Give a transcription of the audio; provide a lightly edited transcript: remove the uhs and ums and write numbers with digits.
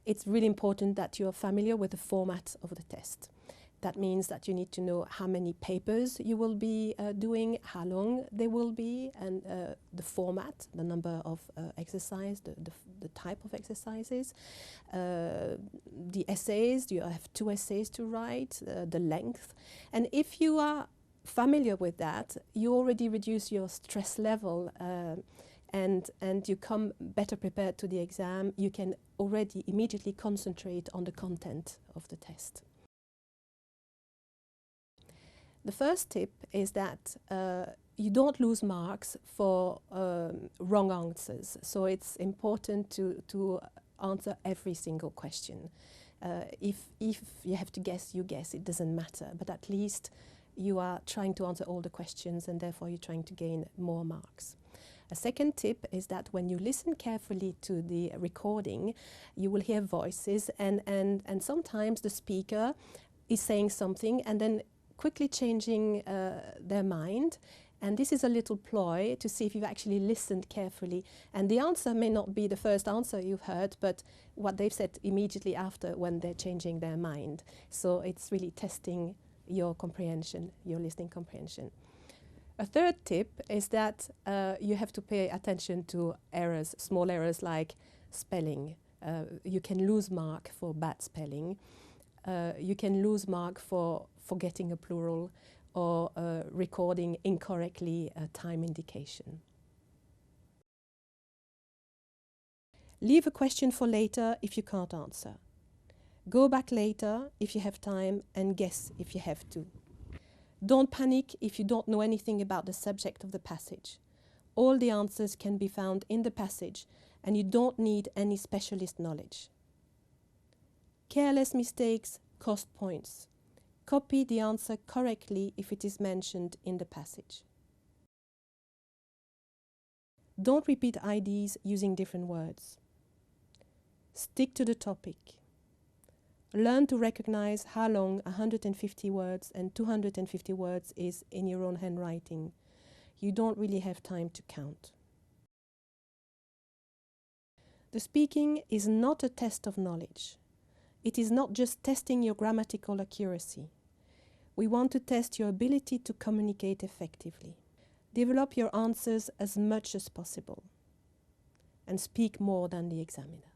It's really important that you are familiar with the format of the test. That means that you need to know how many papers you will be doing, how long they will be, and the format, the number of exercise, the type of exercises, the essays. You have 2 essays to write, the length. And if you are familiar with that, you already reduce your stress level and you come better prepared to the exam. You can already immediately concentrate on the content of the test. The first tip is that you don't lose marks for wrong answers. So it's important to answer every single question. If you have to guess, you guess. It doesn't matter. But at least you are trying to answer all the questions, and therefore you're trying to gain more marks. A second tip is that when you listen carefully to the recording, you will hear voices, and sometimes the speaker is saying something and then quickly changing their mind, and this is a little ploy to see if you've actually listened carefully, and the answer may not be the first answer you've heard, but what they've said immediately after when they're changing their mind. So it's really testing your comprehension, your listening comprehension. A third tip is that you have to pay attention to errors, small errors like spelling. You can lose mark for bad spelling. You can lose mark for forgetting a plural or recording incorrectly a time indication. Leave a question for later if you can't answer. Go back later if you have time and guess if you have to. Don't panic if you don't know anything about the subject of the passage. All the answers can be found in the passage and you don't need any specialist knowledge. Careless mistakes cost points. Copy the answer correctly if it is mentioned in the passage. Don't repeat ideas using different words. Stick to the topic. Learn to recognize how long 150 words and 250 words is in your own handwriting. You don't really have time to count. The speaking is not a test of knowledge. It is not just testing your grammatical accuracy. We want to test your ability to communicate effectively. Develop your answers as much as possible and speak more than the examiner.